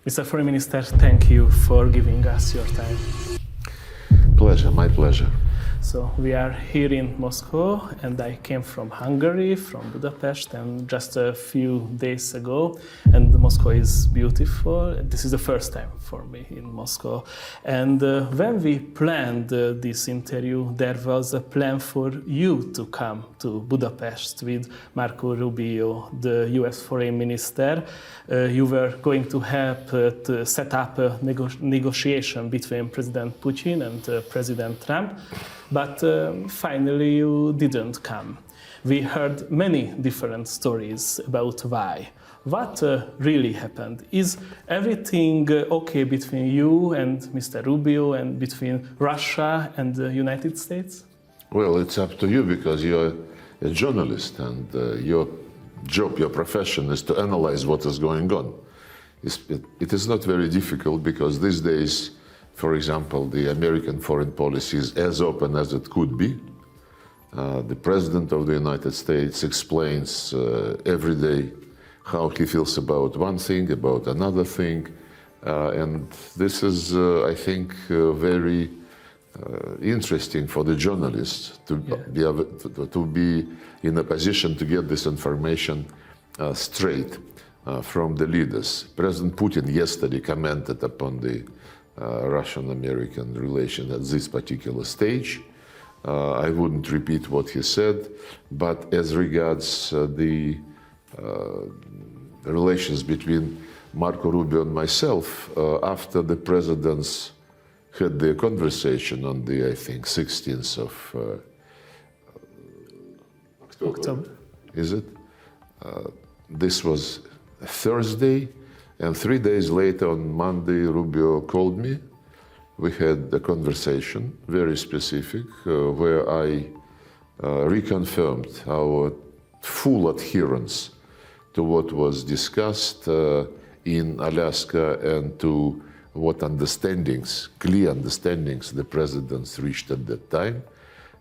Mr. Foreign Minister, thank you for giving us your time. Pleasure, my pleasure. So we are here in Moscow, and I came from Hungary, from Budapest, and just a few days ago. And Moscow is beautiful. This is the first time for me in Moscow. And when we planned this interview, there was a plan for you to come to Budapest with Marco Rubio, the US Foreign Minister. You were going to help to set up a negotiation between President Putin and President Trump. But finally you didn't come. We heard many different stories about why. What really happened? Is everything okay between you and Mr. Rubio and between Russia and the United States? Well, it's up to you because you're a journalist and your job, your profession is to analyze what is going on. It is not very difficult because these days, for example, the American foreign policy is as open as it could be. The President of the United States explains every day how he feels about one thing, about another thing. And this is, I think, very interesting for the journalists to be in a position to get this information straight from the leaders. President Putin yesterday commented upon the Russian-American relation at this particular stage. I wouldn't repeat what he said, but as regards the relations between Marco Rubio and myself, after the presidents had their conversation on the, I think, 16th of October. Is it? This was Thursday. And 3 days later, on Monday, Rubio called me. We had a conversation, very specific, where I reconfirmed our full adherence to what was discussed in Alaska and to what understandings, clear understandings, the presidents reached at that time.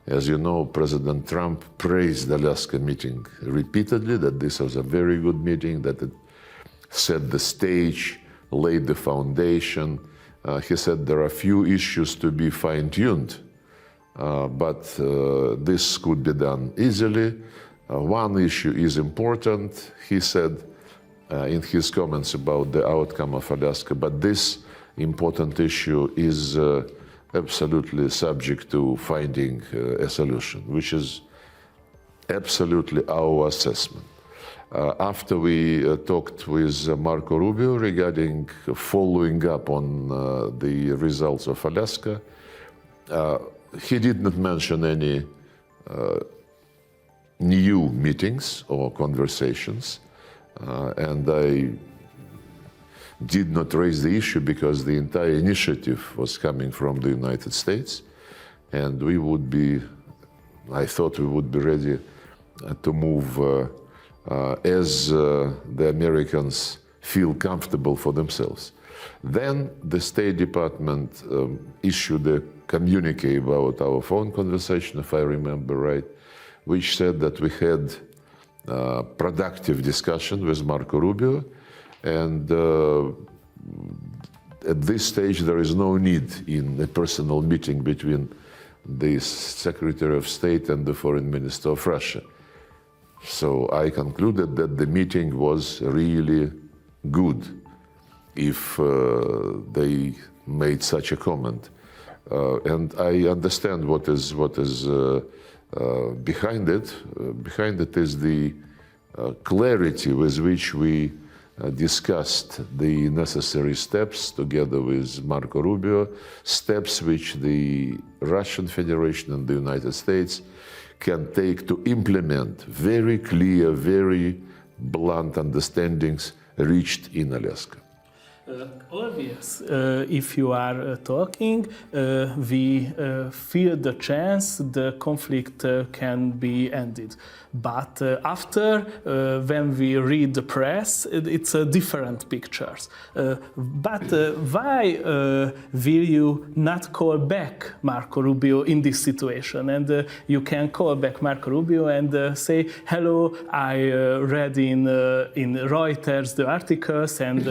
As you know, President Trump praised the Alaska meeting repeatedly, that this was a very good meeting, that it set the stage, laid the foundation. He said there are few issues to be fine-tuned, but this could be done easily. One issue is important, he said in his comments about the outcome of Alaska, but this important issue is absolutely subject to finding a solution, which is absolutely our assessment. After we talked with Marco Rubio regarding following up on the results of Alaska, he did not mention any new meetings or conversations, and I did not raise the issue because the entire initiative was coming from the United States, and we would be, I thought we would be ready to move as the Americans feel comfortable for themselves. Then the State Department issued a communique about our phone conversation, if I remember right, which said that we had productive discussion with Marco Rubio, and at this stage there is no need in a personal meeting between the Secretary of State and the Foreign Minister of Russia. So I concluded that the meeting was really good if they made such a comment. And I understand what is behind it. Behind it is the clarity with which we discussed the necessary steps together with Marco Rubio, steps which the Russian Federation and the United States can take to implement very clear, very blunt understandings reached in Alaska. Always, if you are talking, we feel the chance the conflict can be ended. But after, when we read the press, it's a different pictures. But why will you not call back Marco Rubio in this situation? And you can call back Marco Rubio and say, hello, I read in Reuters the articles, and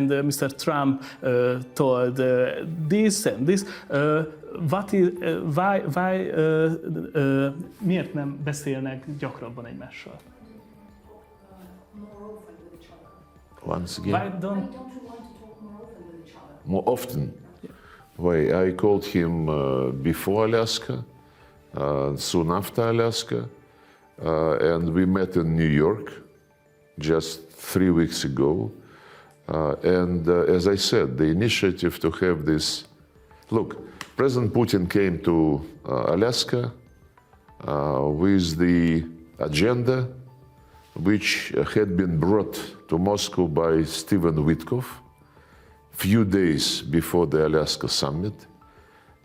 and Mr. Trump told this and this. Miért nem beszélnek gyakrabban egymással? Once again? Why don't you want to talk more often with each other? More often. Why? I called him before Alaska, soon after Alaska, and we met in New York just 3 weeks ago. And as I said, the initiative to have this... Look, President Putin came to Alaska with the agenda which had been brought to Moscow by Stephen Witkoff few days before the Alaska summit,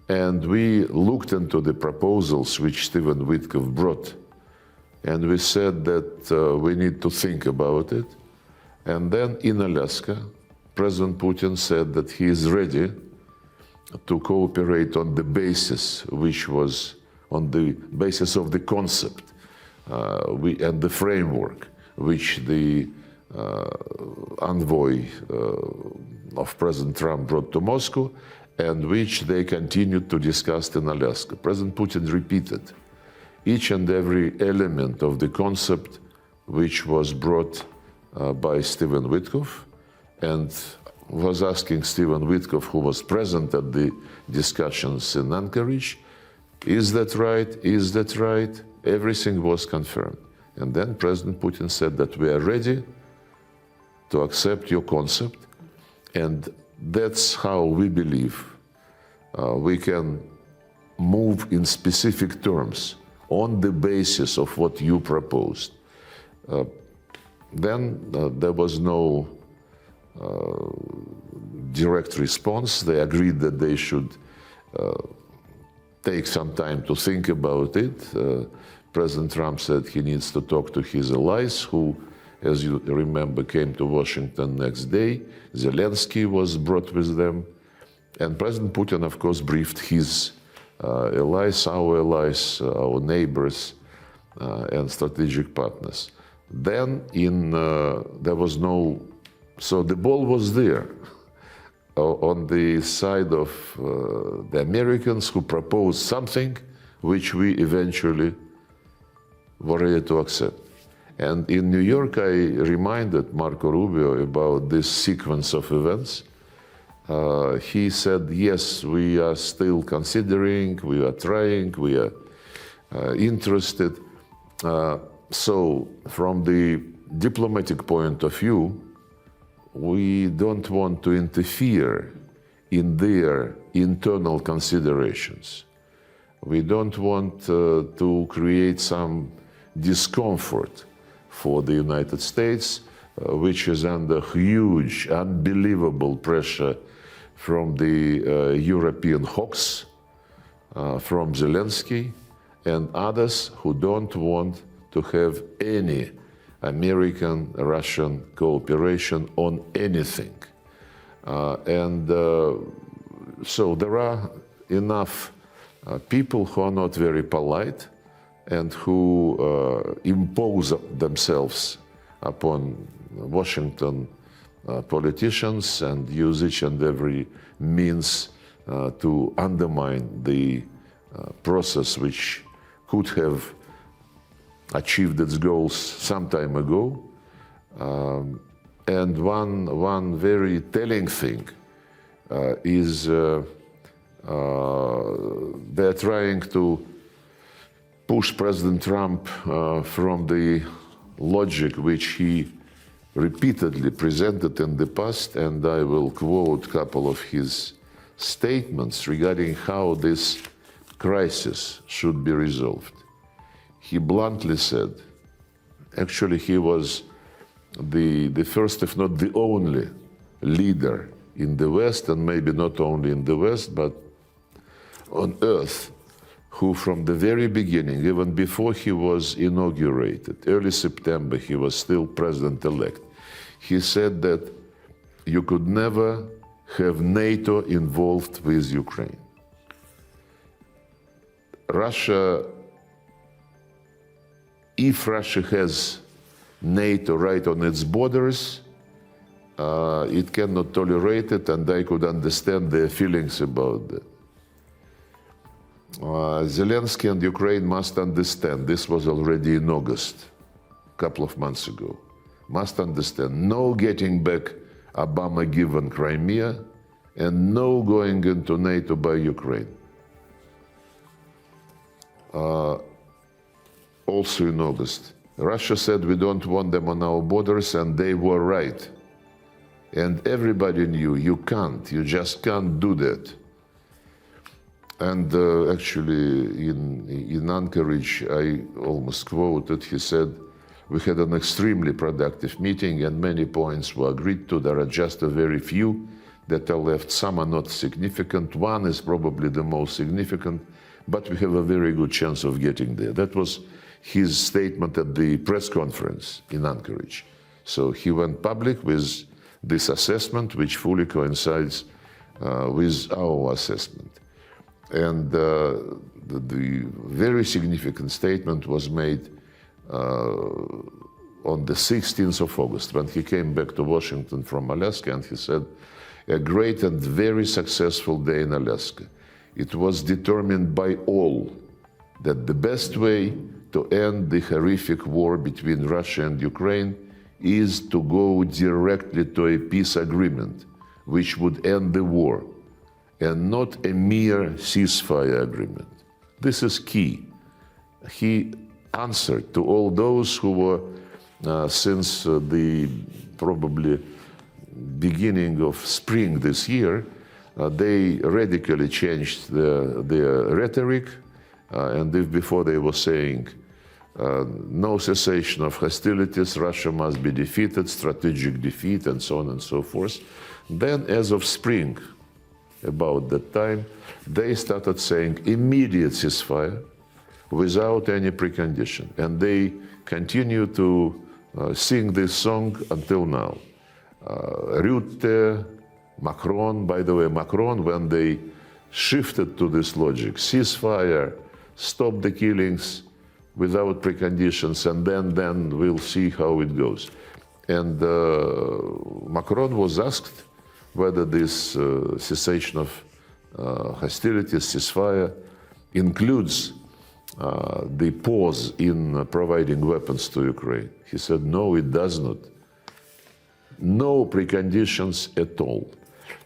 and we looked into the proposals which Stephen Witkoff brought, and we said that we need to think about it. And then in Alaska, President Putin said that he is ready to cooperate on the basis, which was on the basis of the concept and the framework which the envoy of President Trump brought to Moscow, and which they continued to discuss in Alaska. President Putin repeated each and every element of the concept which was brought by Stephen Witkoff, and was asking Stephen Witkoff, who was present at the discussions in Anchorage, is that right? Is that right? Everything was confirmed. And then President Putin said that we are ready to accept your concept, and that's how we believe we can move in specific terms on the basis of what you proposed. Then there was no direct response. They agreed that they should take some time to think about it. President Trump said he needs to talk to his allies, who, as you remember, came to Washington next day. Zelensky was brought with them. And President Putin, of course, briefed his allies, our neighbors, and strategic partners. Then there was no... So the ball was there on the side of the Americans, who proposed something which we eventually were ready to accept. And in New York, I reminded Marco Rubio about this sequence of events. He said, yes, we are still considering, we are trying, we are interested. So from the diplomatic point of view, we don't want to interfere in their internal considerations. We don't want to create some discomfort for the United States, which is under huge, unbelievable pressure from the European hawks, from Zelensky and others who don't want to have any American-Russian cooperation on anything. So there are enough people who are not very polite and who impose themselves upon Washington politicians and use each and every means to undermine the process which could have achieved its goals some time ago. And one very telling thing is they're trying to push President Trump from the logic which he repeatedly presented in the past, and I will quote a couple of his statements regarding how this crisis should be resolved. He bluntly said, actually he was the first, if not the only, leader in the West, and maybe not only in the West, but on earth, who from the very beginning, even before he was inaugurated, early September, he was still president-elect, he said that you could never have NATO involved with Ukraine. Russia, if Russia has NATO right on its borders, it cannot tolerate it, and I could understand their feelings about that. Zelensky and Ukraine must understand, this was already in August, a couple of months ago, must understand, no getting back Obama-given Crimea, and no going into NATO by Ukraine. Also in August, Russia said we don't want them on our borders, and they were right. And everybody knew you just can't do that. And actually in Anchorage, I almost quoted, he said, we had an extremely productive meeting and many points were agreed to. There are just a very few that are left. Some are not significant. One is probably the most significant, but we have a very good chance of getting there. That was his statement at the press conference in Anchorage. So he went public with this assessment, which fully coincides with our assessment. And the very significant statement was made on the 16th of August, when he came back to Washington from Alaska, and he said, a great and very successful day in Alaska. It was determined by all that the best way to end the horrific war between Russia and Ukraine is to go directly to a peace agreement, which would end the war, and not a mere ceasefire agreement. This is key. He answered to all those who were, since the probably beginning of spring this year, they radically changed their rhetoric, and if before they were saying no cessation of hostilities, Russia must be defeated, strategic defeat, and so on and so forth, then as of spring, about that time, they started saying immediate ceasefire without any precondition. And they continue to sing this song until now. Rutte, Macron, by the way, Macron, when they shifted to this logic, ceasefire, stop the killings without preconditions, and then we'll see how it goes. And Macron was asked whether this cessation of hostilities, ceasefire, includes the pause in providing weapons to Ukraine. He said, no, it does not. No preconditions at all.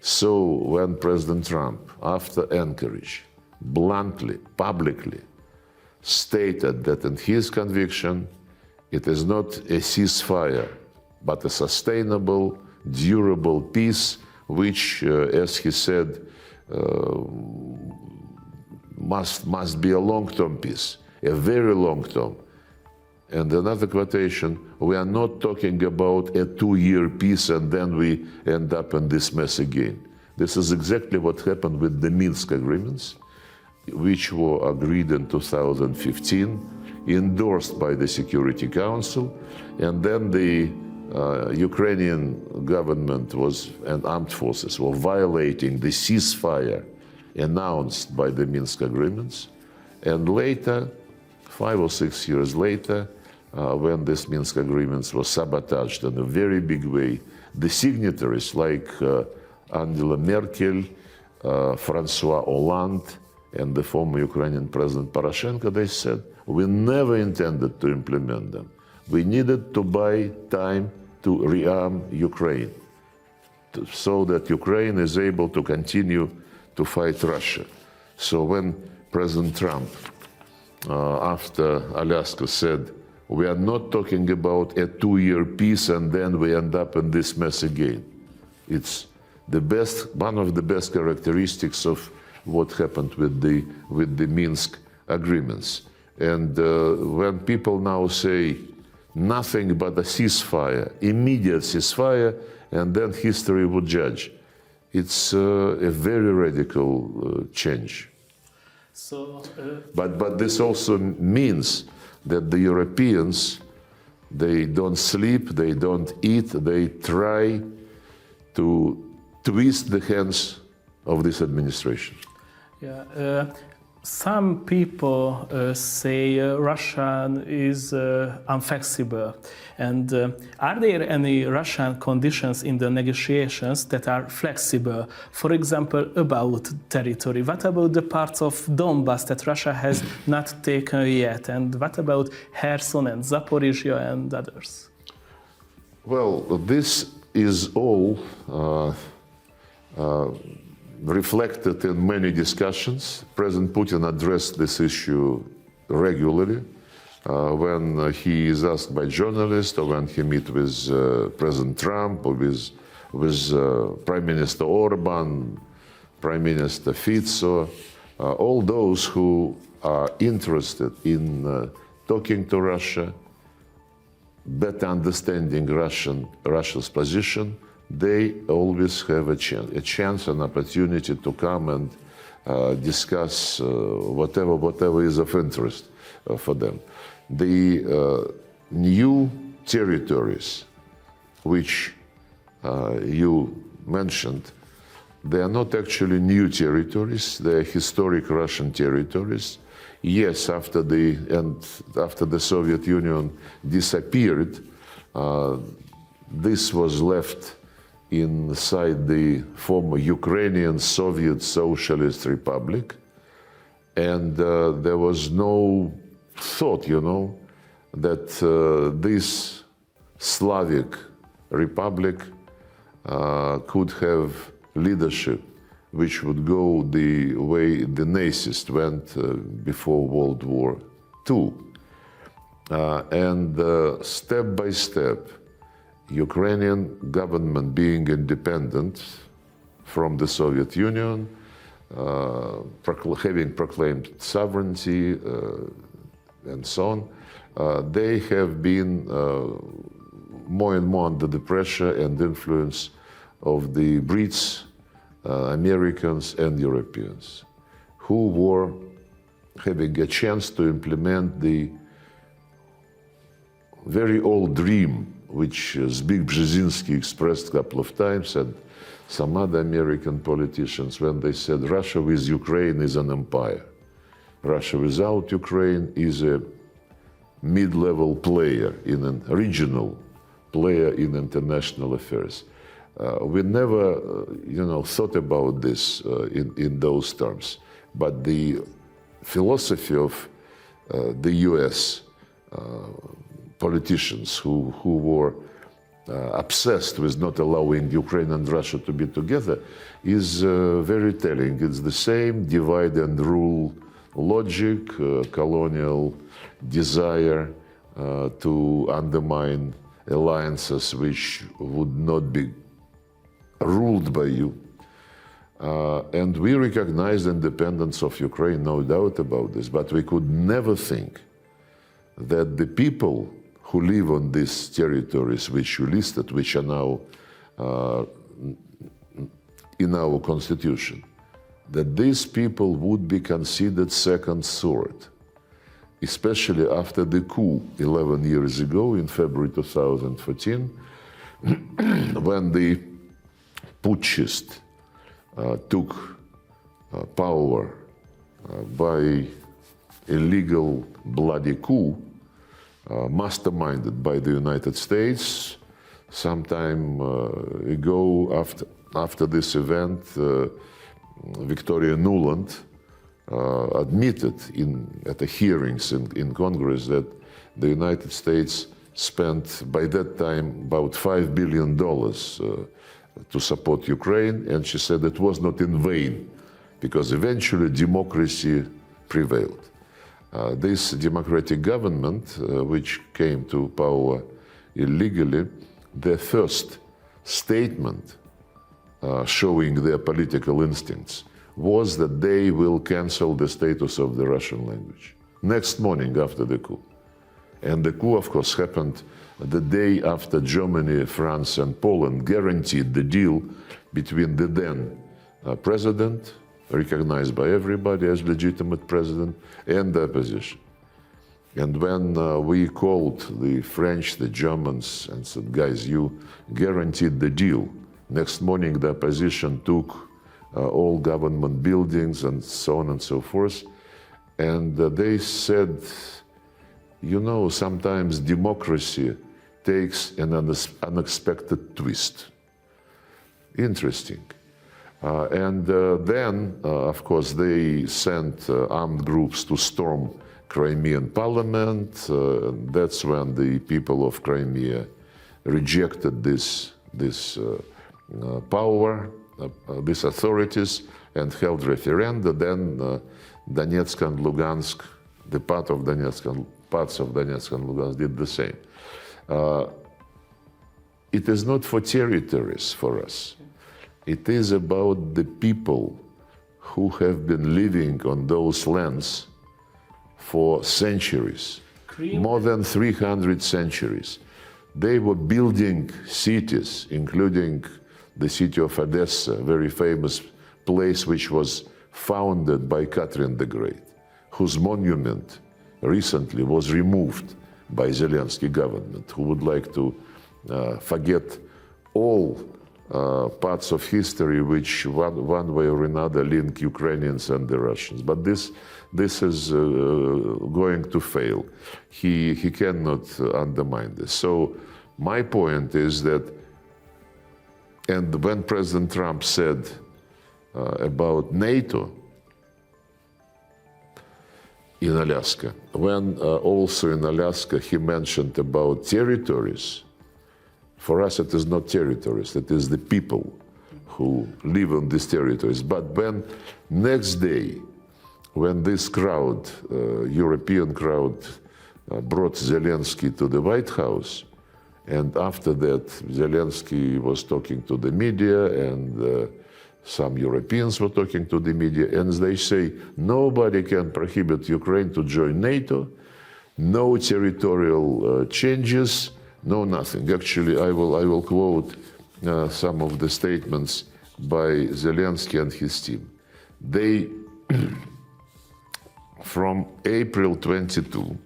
So when President Trump, after Anchorage, bluntly, publicly, stated that in his conviction, it is not a ceasefire, but a sustainable, durable peace, which, as he said, must be a long-term peace, a very long-term. And another quotation, we are not talking about a 2-year peace and then we end up in this mess again. This is exactly what happened with the Minsk agreements, which were agreed in 2015, endorsed by the Security Council, and then the Ukrainian government and armed forces were violating the ceasefire announced by the Minsk agreements. And later, 5 or 6 years later, when these Minsk agreements were sabotaged in a very big way, the signatories like Angela Merkel, François Hollande, and the former Ukrainian President Poroshenko, they said, we never intended to implement them. We needed to buy time to rearm Ukraine so that Ukraine is able to continue to fight Russia. So when President Trump, after Alaska, said, we are not talking about a 2-year peace and then we end up in this mess again. It's the best, one of the best characteristics of what happened with the Minsk agreements. And when people now say nothing but a ceasefire, immediate ceasefire, and then history would judge, it's a very radical change. So, but this also means that the Europeans, they don't sleep, they don't eat, they try to twist the hands of this administration. yeah, Some people say Russia is inflexible. And are there any Russian conditions in the negotiations that are flexible? For example, about territory. What about the parts of Donbass that Russia has not taken yet? And what about Cherson and Zaporizhia and others? Well, this is all reflected in many discussions. President Putin addressed this issue regularly when he is asked by journalists, or when he meets with President Trump, or with Prime Minister Orban, Prime Minister Fico, all those who are interested in talking to Russia, better understanding Russia's position. They always have a chance, an opportunity to come and discuss whatever is of interest for them. The new territories which you mentioned, they are not actually new territories. They are historic Russian territories. Yes, after the Soviet Union disappeared, this was left inside the former Ukrainian Soviet Socialist Republic, and there was no thought, that this Slavic republic could have leadership which would go the way the Nazis went before World War II. And step by step, Ukrainian government being independent from the Soviet Union, having proclaimed sovereignty and so on, they have been more and more under the pressure and influence of the Brits, Americans and Europeans, who were having a chance to implement the very old dream which Zbigniew Brzezinski expressed a couple of times, and some other American politicians, when they said Russia with Ukraine is an empire. Russia without Ukraine is a mid-level player, in a regional player in international affairs. We never, thought about this in those terms. But the philosophy of the U.S. Politicians who were obsessed with not allowing Ukraine and Russia to be together is very telling. It's the same divide and rule logic, colonial desire to undermine alliances which would not be ruled by you. And we recognize the independence of Ukraine, no doubt about this, but we could never think that the people who live on these territories which you listed, which are now in our constitution, that these people would be considered second sort, especially after the coup 11 years ago in February 2014, when the putschist took power by illegal bloody coup, masterminded by the United States. Sometime ago, after this event, Victoria Nuland admitted at the hearings in Congress that the United States spent by that time about $5 billion to support Ukraine, and she said it was not in vain, because eventually democracy prevailed. This democratic government, which came to power illegally, their first statement showing their political instincts was that they will cancel the status of the Russian language next morning after the coup. And the coup, of course, happened the day after Germany, France, and Poland guaranteed the deal between the then president, recognized by everybody as legitimate president, and the opposition. And when we called the French, the Germans, and said, guys, you guaranteed the deal, next morning the opposition took all government buildings and so on and so forth. And they said, you know, sometimes democracy takes an unexpected twist. Interesting. Then, of course, they sent armed groups to storm Crimean parliament. That's when the people of Crimea rejected this power, these authorities, and held referenda. Then Donetsk and Lugansk, the parts of Donetsk and Lugansk did the same. It is not for territories for us. It is about the people who have been living on those lands for centuries, more than 300 centuries. They were building cities, including the city of Odessa, a very famous place which was founded by Catherine the Great, whose monument recently was removed by Zelensky government, who would like to forget all parts of history which one way or another link Ukrainians and the Russians. But this is going to fail. He cannot undermine this. So my point is that, and when President Trump said about NATO in Alaska, when also in Alaska he mentioned about territories, for us it is not territories, it is the people who live on these territories. But when next day, when this crowd, European crowd, brought Zelensky to the White House, and after that Zelensky was talking to the media, and some Europeans were talking to the media, and they say nobody can prohibit Ukraine to join NATO, no territorial changes, no nothing. Actually, I will quote some of the statements by Zelensky and his team. They, from April 22,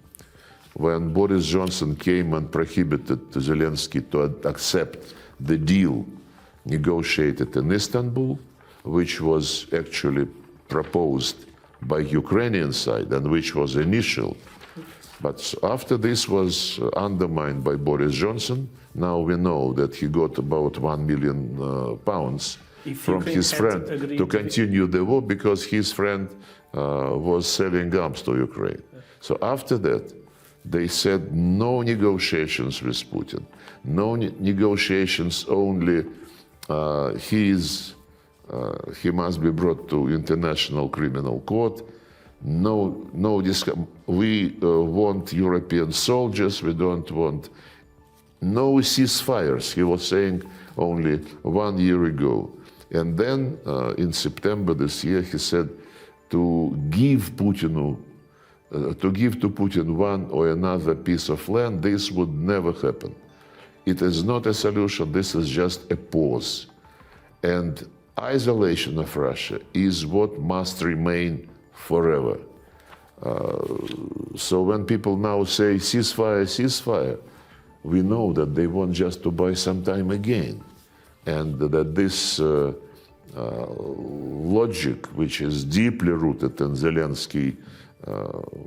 when Boris Johnson came and prohibited Zelensky to accept the deal negotiated in Istanbul, which was actually proposed by Ukrainian side and which was initial. But after this was undermined by Boris Johnson, now we know that he got about £1 million from his friend to continue the war, because his friend was selling arms to Ukraine. So after that, they said no negotiations with Putin, no negotiations, only he must be brought to International Criminal Court. We want European soldiers, we don't want no ceasefires, he was saying only 1 year ago. And then in September this year, he said to give to Putin one or another piece of land, this would never happen. It is not a solution, this is just a pause. And isolation of Russia is what must remain forever. So when people now say ceasefire, ceasefire, we know that they want just to buy some time again. And that this logic, which is deeply rooted in Zelensky,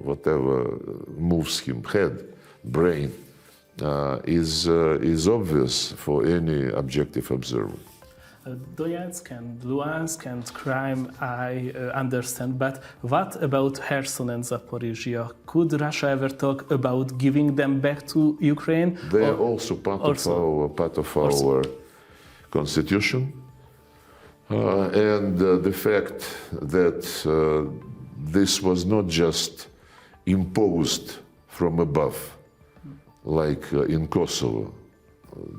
whatever moves him, head, brain, is obvious for any objective observer. Donetsk and Luhansk and Crimea, I understand, but what about Cherson and Zaporizhia? Could Russia ever talk about giving them back to Ukraine? They are also part of our constitution, and the fact that this was not just imposed from above, like in Kosovo.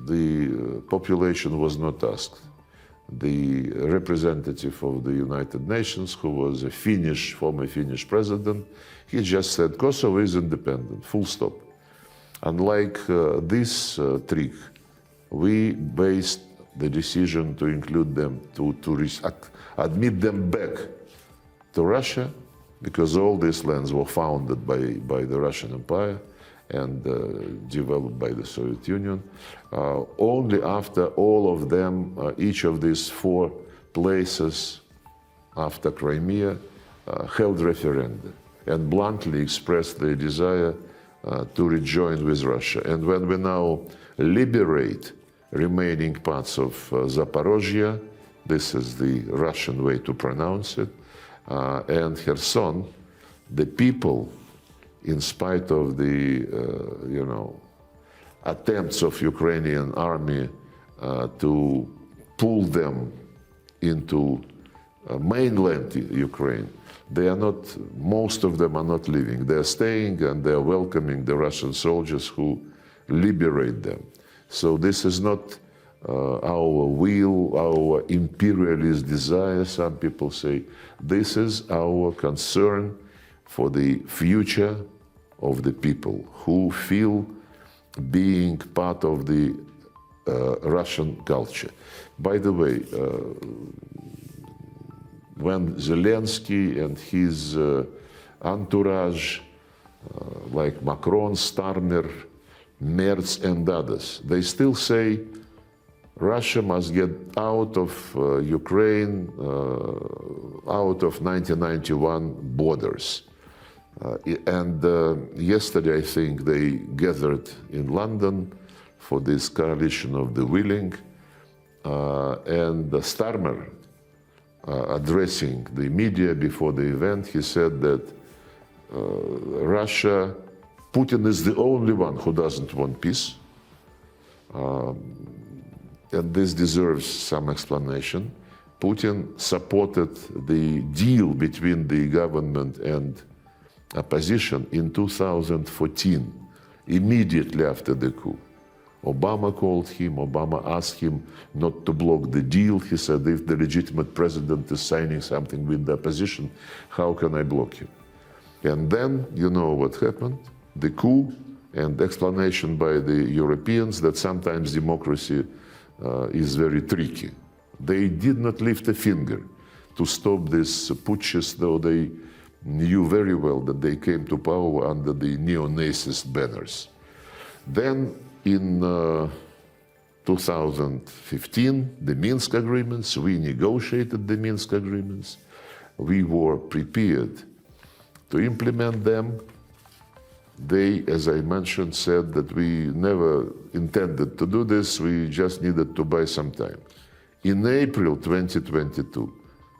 The population was not asked. The representative of the United Nations, who was a former Finnish president, he just said Kosovo is independent, full stop. Unlike this trick, we based the decision to include them, to admit them back to Russia, because all these lands were founded by the Russian Empire and developed by the Soviet Union. Only after all of them, each of these 4 places after Crimea, held referenda. and bluntly expressed their desire to rejoin with Russia. And when we now liberate remaining parts of Zaporozhye, this is the Russian way to pronounce it, and Cherson, the people, in spite of the attempts of Ukrainian army to pull them into mainland Ukraine, they are not, most of them are not leaving. They are staying and they are welcoming the Russian soldiers who liberate them. So this is not our will, our imperialist desire, some people say. This is our concern for the future of the people who feel being part of the Russian culture. By the way, when Zelensky and his entourage, like Macron, Starmer, Merz and others, they still say Russia must get out of Ukraine, out of 1991 borders. And yesterday, I think, they gathered in London for this coalition of the willing, and Starmer, addressing the media before the event, he said that Russia, Putin is the only one who doesn't want peace. And this deserves some explanation. Putin supported the deal between the government and opposition in 2014, immediately after the coup. Obama called him, Obama asked him not to block the deal. He said, if the legitimate president is signing something with the opposition, how can I block him? And then, you know what happened? The coup and explanation by the Europeans that sometimes democracy is very tricky. They did not lift a finger to stop this putschist, though they knew very well that they came to power under the neo-Nazist banners. Then in 2015, the Minsk agreements, we negotiated the Minsk agreements. We were prepared to implement them. They, as I mentioned, said that we never intended to do this, we just needed to buy some time. In April 2022,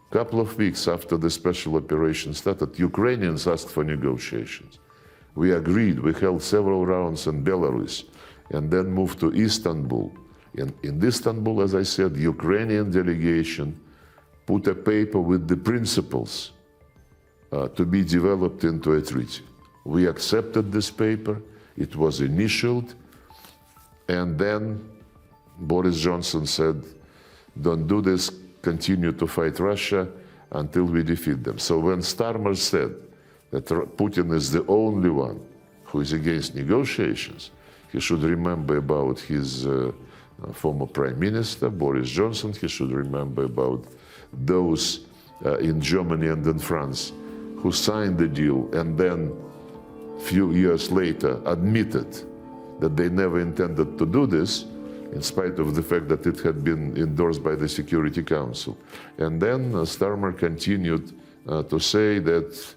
a couple of weeks after the special operation started, Ukrainians asked for negotiations. We agreed, we held several rounds in Belarus, and then moved to Istanbul. And in Istanbul, as I said, the Ukrainian delegation put a paper with the principles to be developed into a treaty. We accepted this paper, it was initialed, and then Boris Johnson said, don't do this, continue to fight Russia until we defeat them. So when Starmer said that Putin is the only one who is against negotiations, he should remember about his former Prime Minister, Boris Johnson. He should remember about those in Germany and in France who signed the deal and then a few years later admitted that they never intended to do this, in spite of the fact that it had been endorsed by the Security Council. And then Starmer continued to say that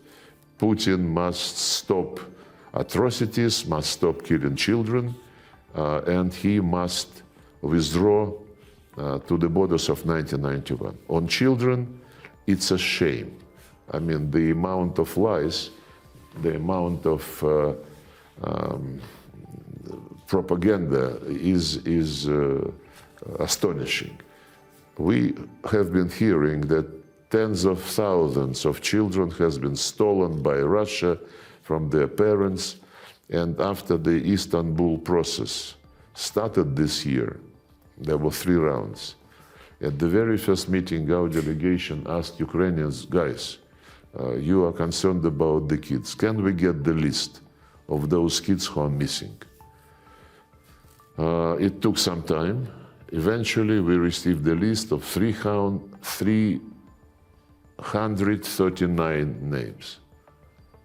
Putin must stop atrocities, must stop killing children, and he must withdraw to the borders of 1991. On children, it's a shame. I mean, the amount of lies, the amount of propaganda is astonishing. We have been hearing that tens of thousands of children has been stolen by Russia from their parents, and after the Istanbul process started this year, there were 3 rounds. At the very first meeting, our delegation asked Ukrainians, guys, you are concerned about the kids. Can we get the list of those kids who are missing? It took some time. Eventually, we received the list of 339 names.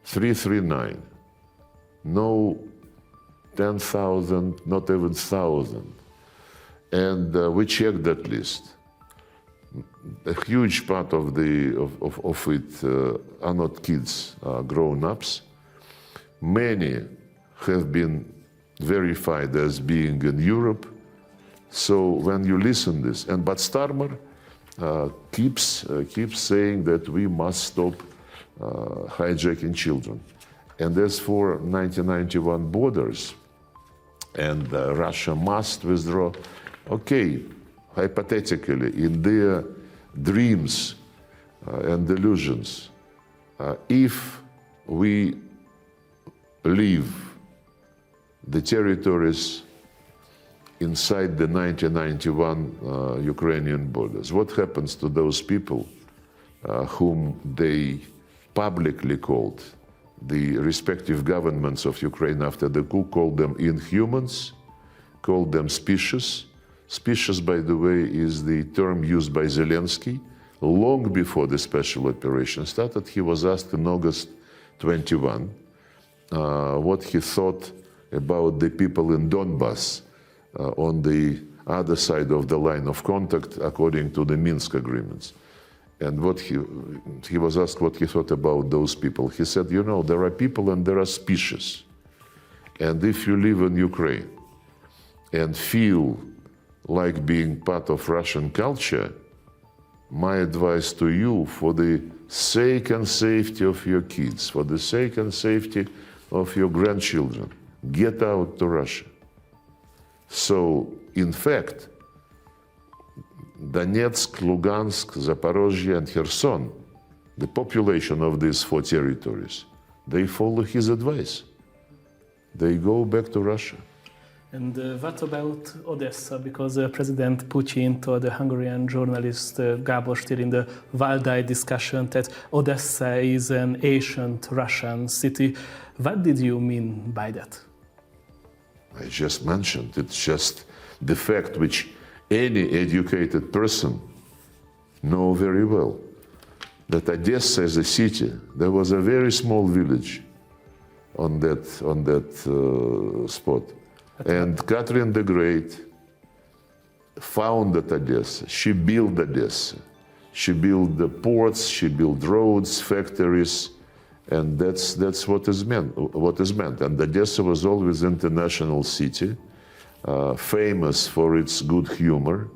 339. No 10,000, not even 1,000. And we checked that list. a huge part of it are not kids, are grown-ups. Many have been verified as being in Europe. So when you listen this, but Starmer keeps saying that we must stop hijacking children. And as for 1991 borders, and Russia must withdraw, okay, hypothetically, in their dreams and delusions, if we leave the territories inside the 1991 Ukrainian borders, what happens to those people whom they publicly called, the respective governments of Ukraine after the coup called them inhumans, called them specious? Specious, by the way, is the term used by Zelensky long before the special operation started. He was asked in August 21 what he thought about the people in Donbass on the other side of the line of contact according to the Minsk agreements. And what he was asked what he thought about those people. He said, you know, there are people and there are species. And if you live in Ukraine and feel like being part of Russian culture, my advice to you, for the sake and safety of your kids, for the sake and safety of your grandchildren, get out to Russia. So, in fact, Donetsk, Lugansk, Zaporozhye, and Kherson, the population of these four territories, they follow his advice. They go back to Russia. And what about Odessa? Because President Putin told the Hungarian journalist Gábor Stier in the Valdai discussion that Odessa is an ancient Russian city. What did you mean by that? I just mentioned, it's just the fact which any educated person knows very well, that Odessa is a city. There was a very small village on that spot. And Catherine the Great founded Odessa. She built Odessa. She built the ports, she built roads, factories, and that's what is meant. And Odessa was always an international city, famous for its good humor.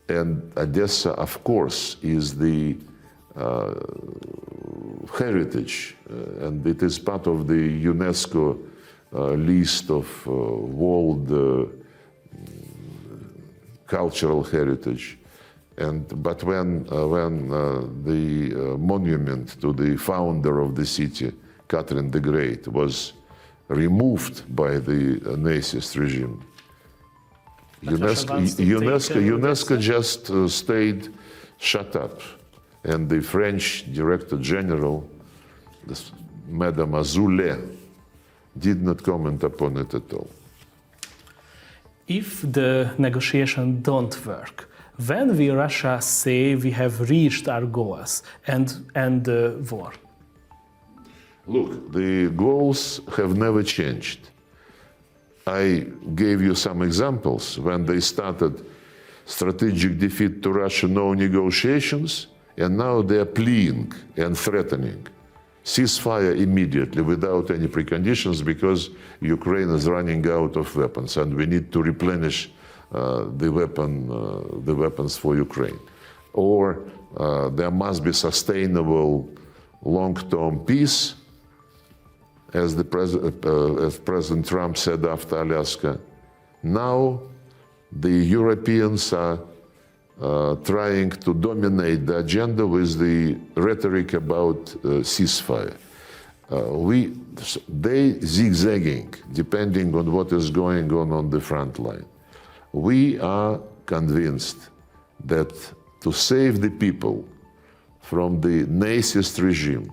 And Odessa, of course, is the heritage, and it is part of the UNESCO list of world cultural heritage. But when the monument to the founder of the city, Catherine the Great, was removed by the Nazist regime, UNESCO just stayed shut up. And the French Director General, Madame Azoulay, did not comment upon it at all. If the negotiations don't work, when will Russia say we have reached our goals and end the war? Look, the goals have never changed. I gave you some examples. When they started strategic defeat to Russia, no negotiations, and now they are pleading and threatening ceasefire immediately without any preconditions because Ukraine is running out of weapons and we need to replenish the weapons for Ukraine. Or there must be sustainable long-term peace, as President Trump said after Alaska. Now the Europeans are trying to dominate the agenda with the rhetoric about ceasefire. They zigzagging, depending on what is going on the front line. We are convinced that to save the people from the Nazist regime,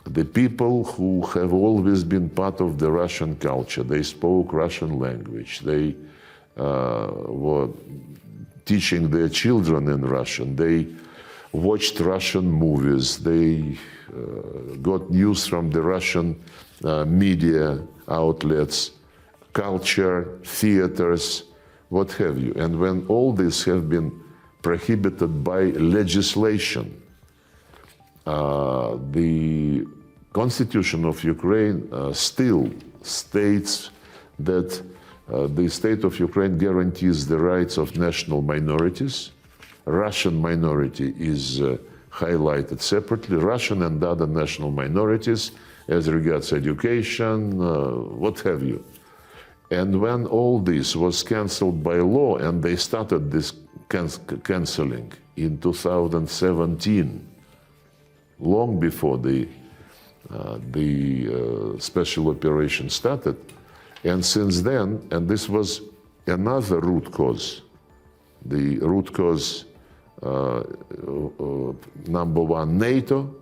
the people who have always been part of the Russian culture, they spoke Russian language, they were teaching their children in Russian, they watched Russian movies, they got news from the Russian media outlets, culture, theaters, what have you. And when all this have been prohibited by legislation, the Constitution of Ukraine still states that the state of Ukraine guarantees the rights of national minorities. Russian minority is highlighted separately, Russian and other national minorities as regards education, what have you. And when all this was cancelled by law, and they started this cancelling in 2017, long before the special operation started, and since then, and this was another root cause, the root cause number one, NATO,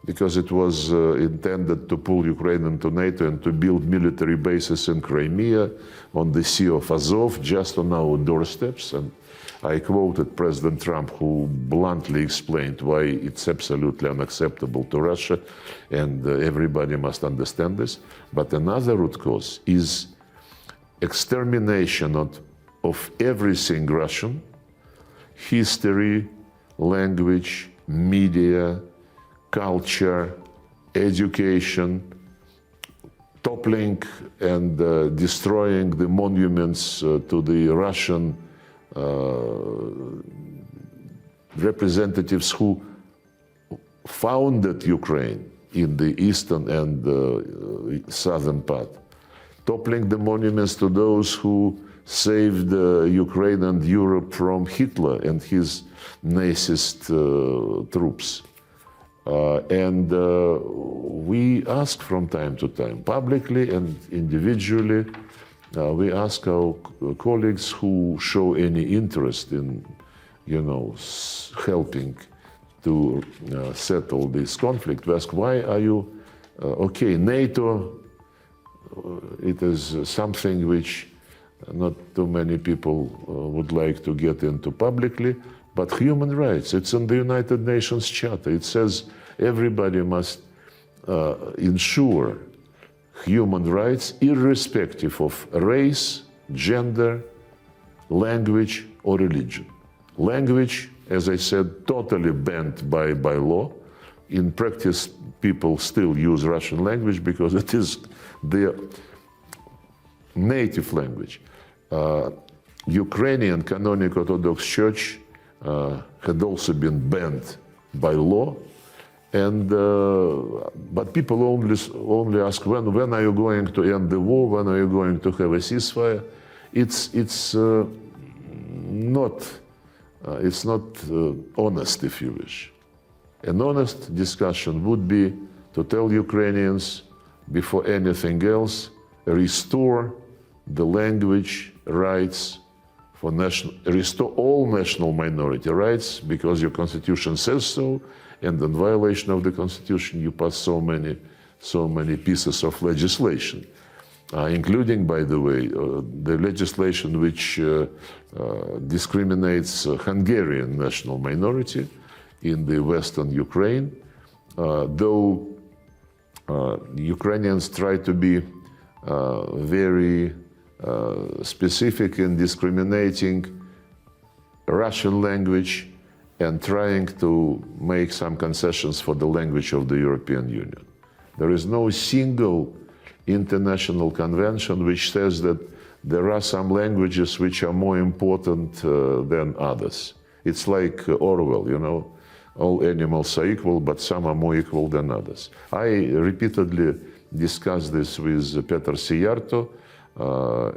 because it was intended to pull Ukraine into NATO and to build military bases in Crimea, on the Sea of Azov, just on our doorsteps. And I quoted President Trump, who bluntly explained why it's absolutely unacceptable to Russia, and everybody must understand this. But another root cause is extermination of everything Russian: history, language, media, culture, education, toppling and destroying the monuments to the Russian representatives who founded Ukraine in the eastern and southern part, toppling the monuments to those who saved Ukraine and Europe from Hitler and his Nazist troops. And we ask from time to time, publicly and individually, we ask our colleagues who show any interest in, helping to settle this conflict. We ask, why are you, okay, NATO, it is something which not too many people would like to get into publicly, but human rights, it's in the United Nations Charter. It says everybody must ensure human rights irrespective of race, gender, language, or religion. Language, as I said, totally banned by law. In practice, people still use Russian language because it is their native language. Ukrainian Canonic Orthodox Church had also been banned by law, and but people only ask, when are you going to end the war? When are you going to have a ceasefire? It's not honest, if you wish. An honest discussion would be to tell Ukrainians, before anything else, restore the language rights for restore all national minority rights, because your constitution says so, and in violation of the constitution you pass so many pieces of legislation, including, by the way, the legislation which discriminates Hungarian national minority in the western Ukraine, though Ukrainians try to be very specific in discriminating Russian language and trying to make some concessions for the language of the European Union. There is no single international convention which says that there are some languages which are more important than others. It's like Orwell, all animals are equal, but some are more equal than others. I repeatedly discussed this with Peter Sijarto,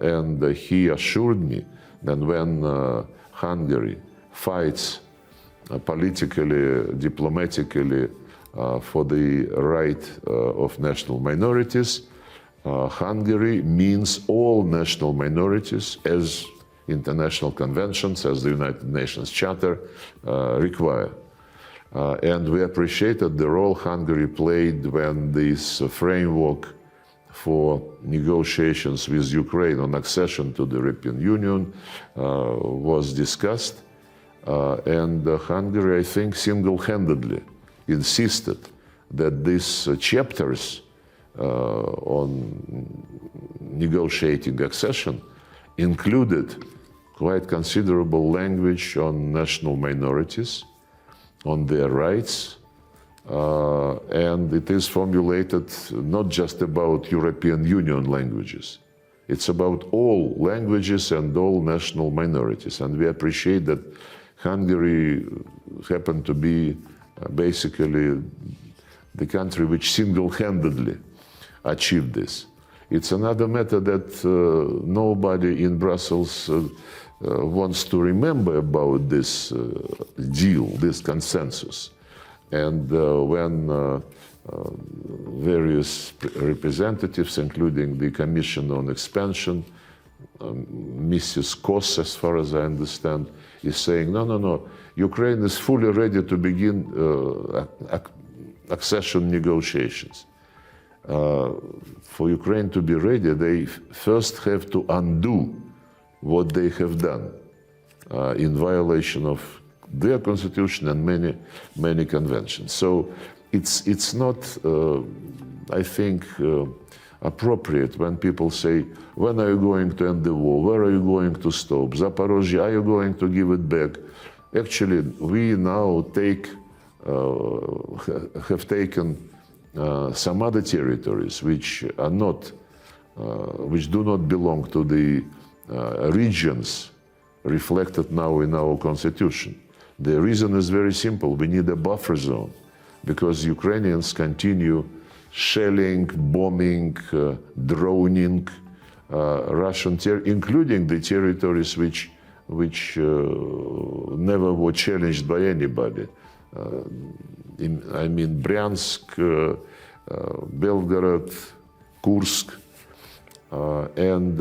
and he assured me that when Hungary fights politically, diplomatically for the right of national minorities, Hungary means all national minorities as international conventions, as the United Nations Charter require. And we appreciated the role Hungary played when this framework for negotiations with Ukraine on accession to the European Union was discussed. And Hungary, I think, single-handedly insisted that these chapters on negotiating accession included quite considerable language on national minorities, on their rights, and it is formulated not just about European Union languages. It's about all languages and all national minorities, and we appreciate that Hungary happened to be basically the country which single-handedly achieved this. It's another matter that nobody in Brussels wants to remember about this deal, this consensus. And when various representatives, including the Commission on Expansion, Mrs. Kos, as far as I understand, is saying, no, Ukraine is fully ready to begin accession negotiations. For Ukraine to be ready, they first have to undo what they have done in violation of their constitution and many conventions. So it's not, I think, appropriate when people say, when are you going to end the war? Where are you going to stop? Zaporozhye, are you going to give it back? Actually, we now have taken some other territories which are not, which do not belong to the regions reflected now in our constitution. The reason is very simple. We need a buffer zone because Ukrainians continue shelling, bombing, droning Russian including the territories which never were challenged by anybody. I mean Bryansk, Belgorod, Kursk, and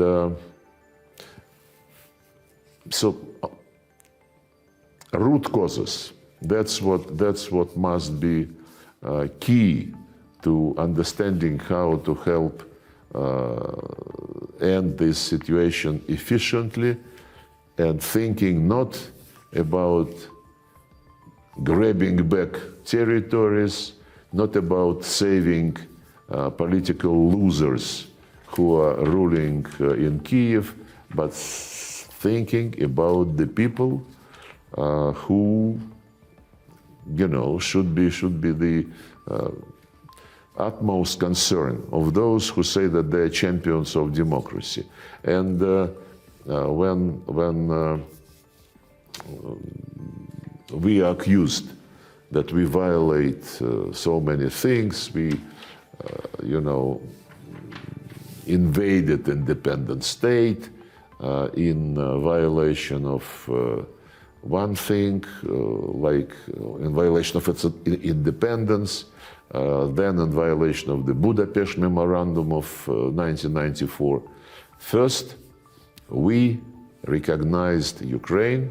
so root causes. That's what must be key to understanding how to help end this situation efficiently, and thinking not about grabbing back territories, not about saving political losers who are ruling in Kiev, but thinking about the people who, you know, should be the utmost concern of those who say that they are champions of democracy. And when we are accused that we violate so many things, we, you know, invaded independent state in violation of one thing, like in violation of its independence, then in violation of the Budapest Memorandum of 1994. First, we recognized Ukraine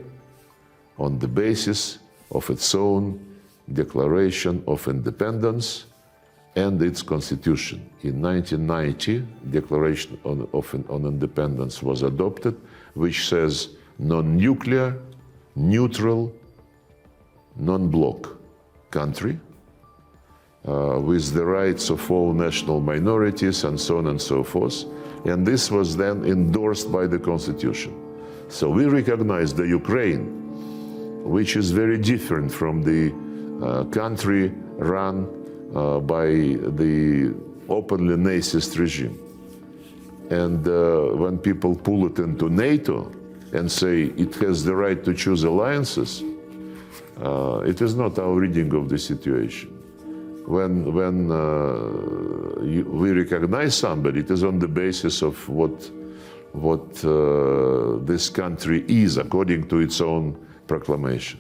on the basis of its own Declaration of Independence and its constitution. In 1990, Declaration on Independence was adopted, which says non-nuclear, neutral, non-bloc country with the rights of all national minorities and so on and so forth. And this was then endorsed by the constitution. So we recognize the Ukraine, which is very different from the country run by the openly Nazist regime. And when people pull it into NATO and say it has the right to choose alliances, it is not our reading of the situation. When we recognize somebody, it is on the basis of what this country is according to its own proclamation.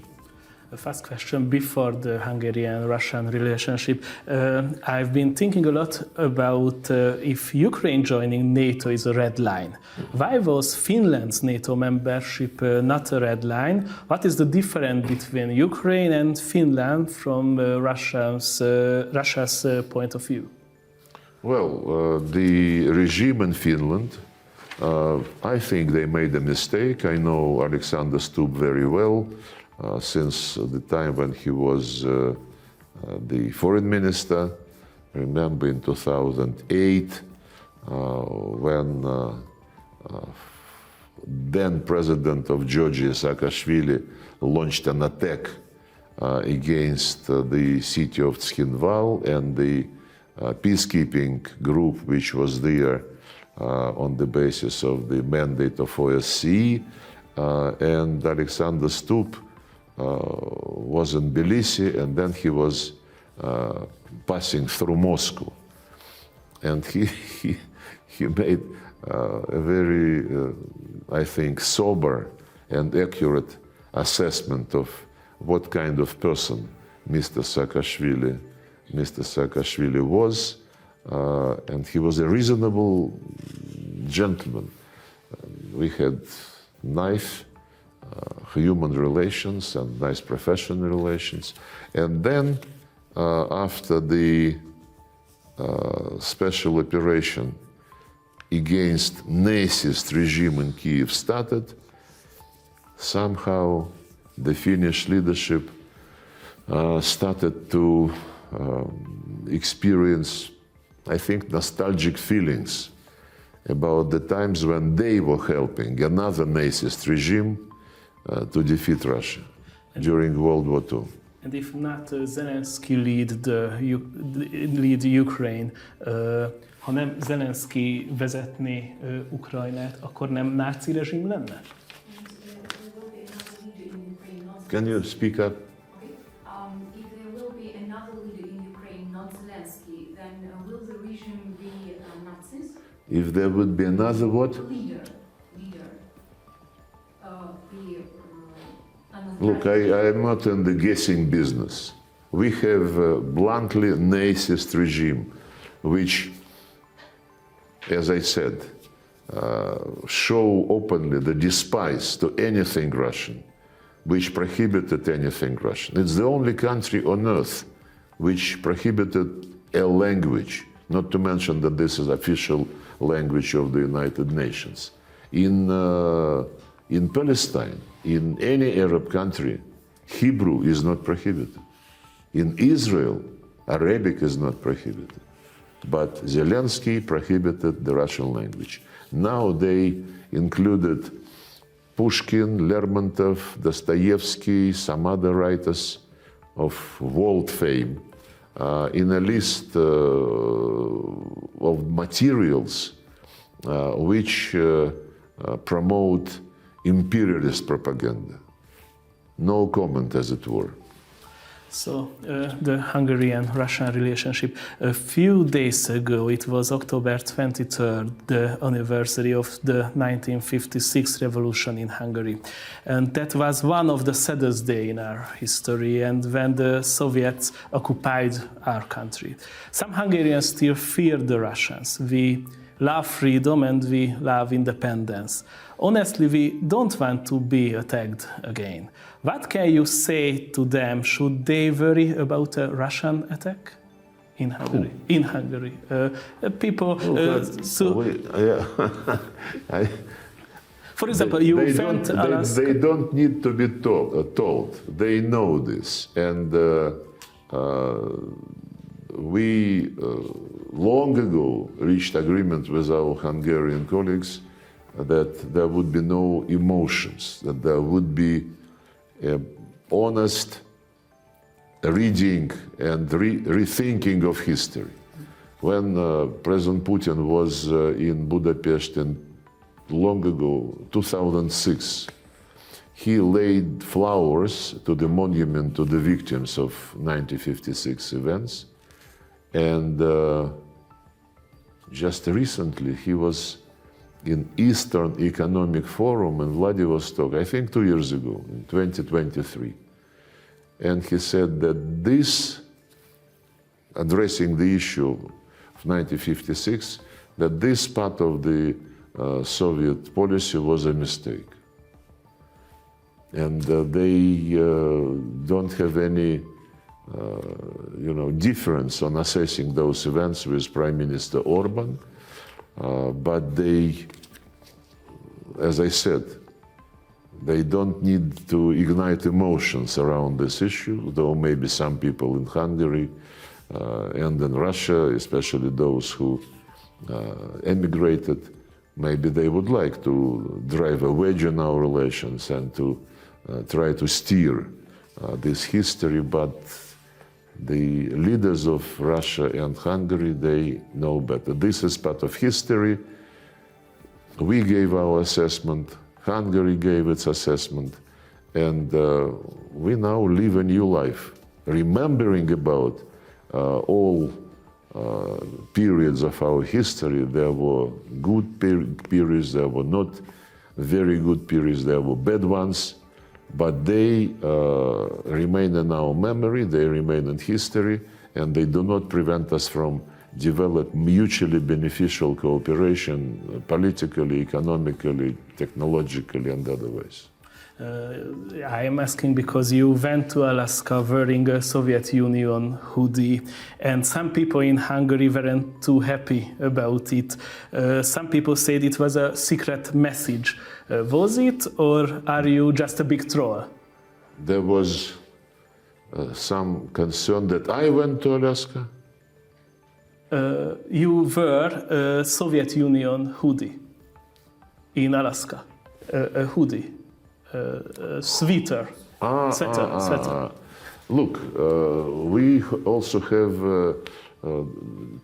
The first question before the Hungarian-Russian relationship. I've been thinking a lot about if Ukraine joining NATO is a red line. Why was Finland's NATO membership not a red line? What is the difference between Ukraine and Finland from Russia's point of view? Well, the regime in Finland, I think they made a mistake. I know Alexander Stubb very well. Since the time when he was the foreign minister. Remember in 2008 when then President of Georgia, Saakashvili, launched an attack against the city of Tskhinval and the peacekeeping group which was there on the basis of the mandate of OSCE. And Alexander Stup was in Tbilisi, and then he was passing through Moscow. And he made a very, I think, sober and accurate assessment of what kind of person Mr. Saakashvili was, and he was a reasonable gentleman. We had nice human relations and nice professional relations. And then after the special operation against Nazist regime in Kiev started, somehow the Finnish leadership started to experience, I think, nostalgic feelings about the times when they were helping another Nazist regime to defeat Russia during World War II. And if not Zelensky lead Ukraine, ha nem Zelensky vezetné Ukrajnát, akkor nem náci rezsim lenne? Can you speak up? If there will be another leader in Ukraine, not Zelensky, then will the regime be Nazis? If there would be another what? Leader. Look, I am not in the guessing business. We have a bluntly Nazist regime, which, as I said, show openly the despise to anything Russian, which prohibited anything Russian. It's the only country on earth which prohibited a language, not to mention that this is official language of the United Nations. In Palestine, in any Arab country, Hebrew is not prohibited. In Israel, Arabic is not prohibited. But Zelensky prohibited the Russian language. Now they included Pushkin, Lermontov, Dostoevsky, some other writers of world fame in a list of materials which promote imperialist propaganda. No comment, as it were. So the Hungary and Russian relationship. A few days ago, it was October 23rd, the anniversary of the 1956 revolution in Hungary. And that was one of the saddest days in our history, and when the Soviets occupied our country. Some Hungarians still fear the Russians. We love freedom and we love independence. Honestly, we don't want to be attacked again. What can you say to them? Should they worry about a Russian attack in Hungary? Who? In Hungary, people. For example, you went Alaska. They don't need to be told. They know this, and we long ago reached agreement with our Hungarian colleagues that there would be no emotions, that there would be honest reading and rethinking of history. When President Putin was in Budapest long ago, 2006, he laid flowers to the monument to the victims of 1956 events. And just recently, he was in Eastern Economic Forum in Vladivostok, I think 2 years ago, in 2023. And he said that this, addressing the issue of 1956, that this part of the Soviet policy was a mistake. And they don't have any difference on assessing those events with Prime Minister Orban, but they, as I said, they don't need to ignite emotions around this issue, though maybe some people in Hungary and in Russia, especially those who emigrated, Maybe they would like to drive a wedge in our relations and to try to steer this history, but the leaders of Russia and Hungary, they know better. This is part of history. We gave our assessment, Hungary gave its assessment, and we now live a new life, remembering about all periods of our history. There were good periods, there were not very good periods, there were bad ones, but they remain in our memory, they remain in history, and they do not prevent us from develop mutually beneficial cooperation politically, economically, technologically, and other ways. I am asking because you went to Alaska wearing a Soviet Union hoodie, and some people in Hungary weren't too happy about it. Some people said it was a secret message. Was it, or are you just a big troll? There was some concern that I went to Alaska. You wear a Soviet Union hoodie in Alaska, a hoodie. Sweater. Sweater. Look, we also have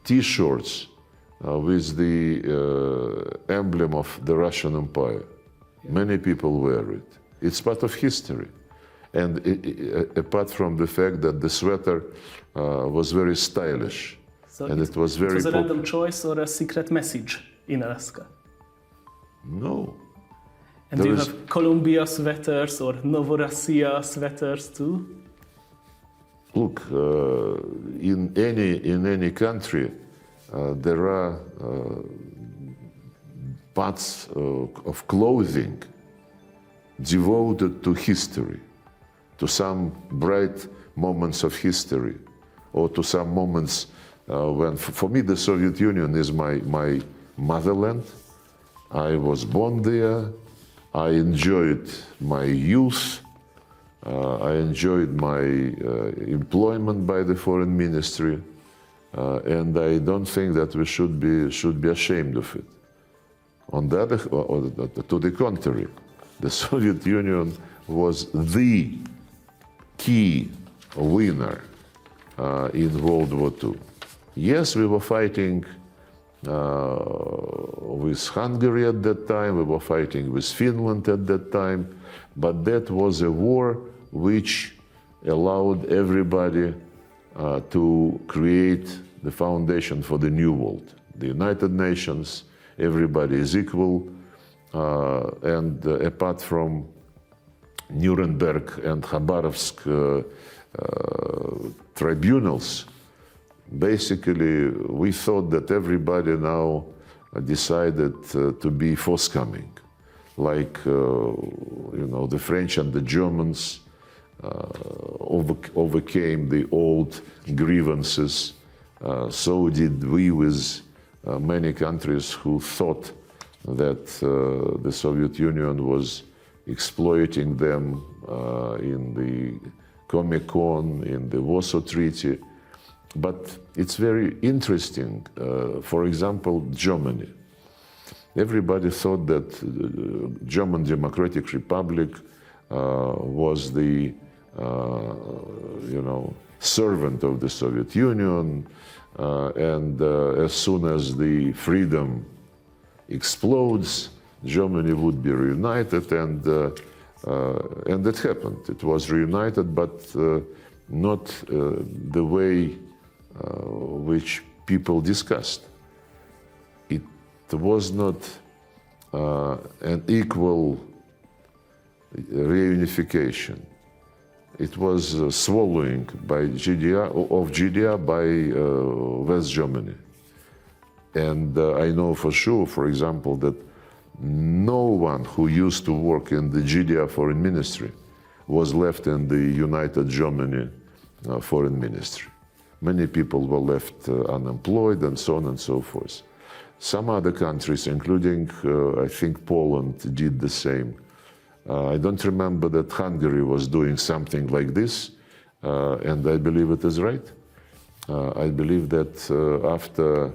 T-shirts with the emblem of the Russian Empire. Yeah. Many people wear it. It's part of history. And apart from the fact that the sweater was very stylish, so and it was very... It was a random choice or a secret message in Alaska? No. And do you have Columbia sweaters or Novorossiya sweaters too? Look, in any country, there are parts of clothing devoted to history, to some bright moments of history, or to some moments when, for me, the Soviet Union is my motherland. I was born there. I enjoyed my youth. I enjoyed my employment by the foreign ministry, and I don't think that we should be ashamed of it. On the other, to the contrary, the Soviet Union was the key winner in World War II. Yes, we were fighting with Hungary at that time, we were fighting with Finland at that time, but that was a war which allowed everybody to create the foundation for the new world. The United Nations, everybody is equal, and apart from Nuremberg and Khabarovsk tribunals, basically, we thought that everybody now decided to be forthcoming, like the French and the Germans overcame the old grievances. So did we with many countries who thought that the Soviet Union was exploiting them in the Comecon, in the Warsaw Treaty. But it's very interesting. For example, Germany. Everybody thought that the German Democratic Republic was the servant of the Soviet Union, and as soon as the freedom explodes, Germany would be reunited, and it happened. It was reunited, but not the way which people discussed. It was not an equal reunification. It was swallowing by GDR by West Germany. And I know for sure, for example, that no one who used to work in the GDR foreign ministry was left in the United Germany foreign ministry. Many people were left unemployed and so on and so forth. Some other countries, including, I think, Poland, did the same. I don't remember that Hungary was doing something like this, and I believe it is right. I believe that after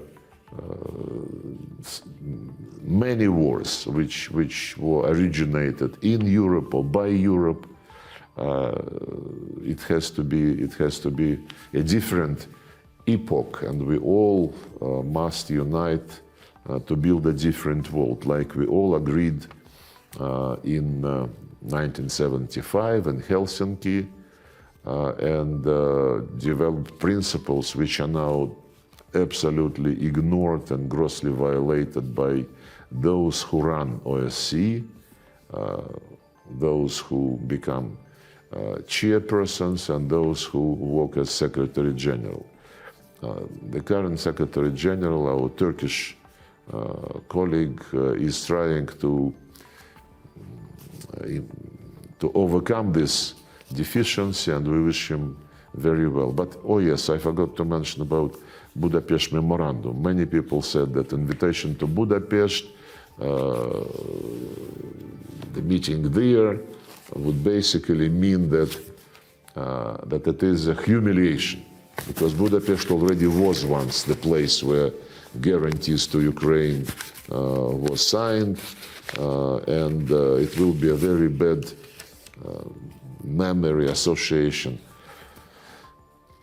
many wars which were originated in Europe or by Europe. It has to be a different epoch, and we all must unite to build a different world, like we all agreed in 1975 in Helsinki, and developed principles which are now absolutely ignored and grossly violated by those who run OSCE, those who become chairpersons, and those who work as Secretary General. The current Secretary General, our Turkish colleague, is trying to overcome this deficiency, and we wish him very well. But, oh yes, I forgot to mention about Budapest Memorandum. Many people said that invitation to Budapest, the meeting there, would basically mean that it is a humiliation, because Budapest already was once the place where guarantees to Ukraine was signed, and it will be a very bad memory association.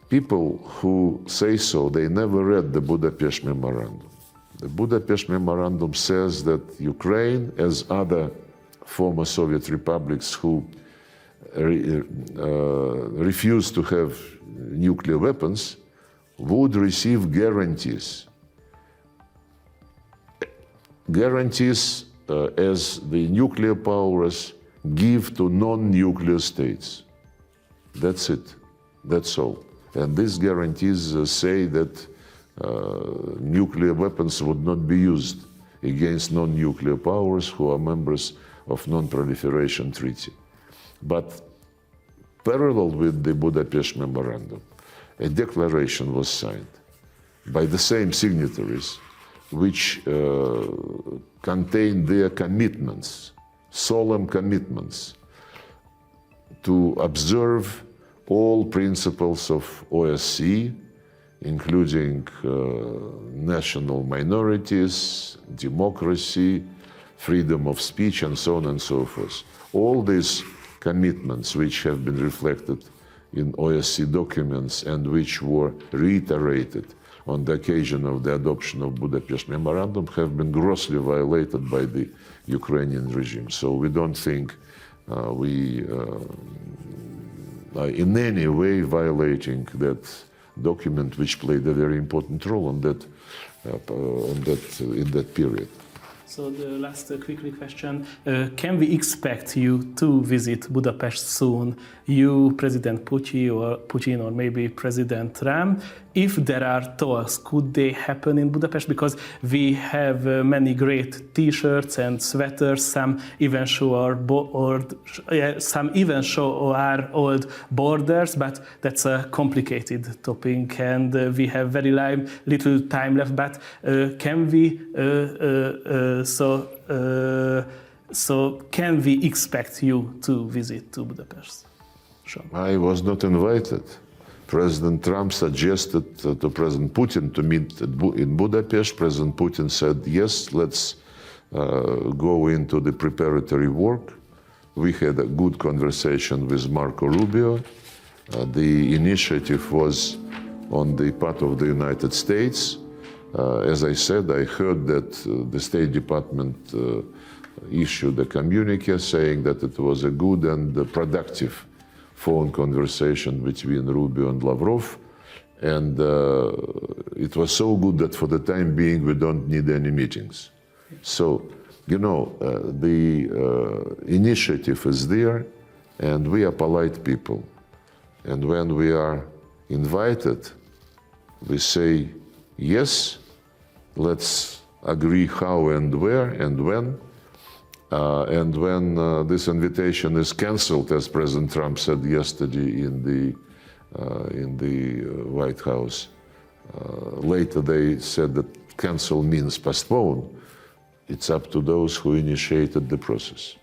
People who say so, they never read the Budapest Memorandum. The Budapest Memorandum says that Ukraine, as other former Soviet republics who refused to have nuclear weapons, would receive guarantees. Guarantees as the nuclear powers give to non-nuclear states. That's it. That's all. And these guarantees say that nuclear weapons would not be used against non-nuclear powers who are members of Non-Proliferation Treaty. But parallel with the Budapest Memorandum, a declaration was signed by the same signatories, which contained their commitments, solemn commitments, to observe all principles of OSCE, including national minorities, democracy, freedom of speech, and so on and so forth. All these commitments, which have been reflected in OSCE documents and which were reiterated on the occasion of the adoption of Budapest Memorandum, have been grossly violated by the Ukrainian regime. So we don't think we are in any way violating that document, which played a very important role in that period. So the last quickly question, can we expect you to visit Budapest soon, you, President Putin, or maybe President Trump? If there are talks, could they happen in Budapest? Because we have many great T-shirts and sweaters, some even show our old borders, but that's a complicated topic, and we have very little time left. But can we? So can we expect you to visit to Budapest? Sure. I was not invited. President Trump suggested to President Putin to meet in Budapest. President Putin said, yes, let's go into the preparatory work. We had a good conversation with Marco Rubio. The initiative was on the part of the United States. As I said, I heard that the State Department issued a communique saying that it was a good and productive phone conversation between Rubio and Lavrov, and it was so good that for the time being we don't need any meetings. So, you know, the initiative is there, and we are polite people. And when we are invited, we say, yes, let's agree how and where and when. And when this invitation is cancelled, as President Trump said yesterday in the White House, later they said that cancel means postpone. It's up to those who initiated the process.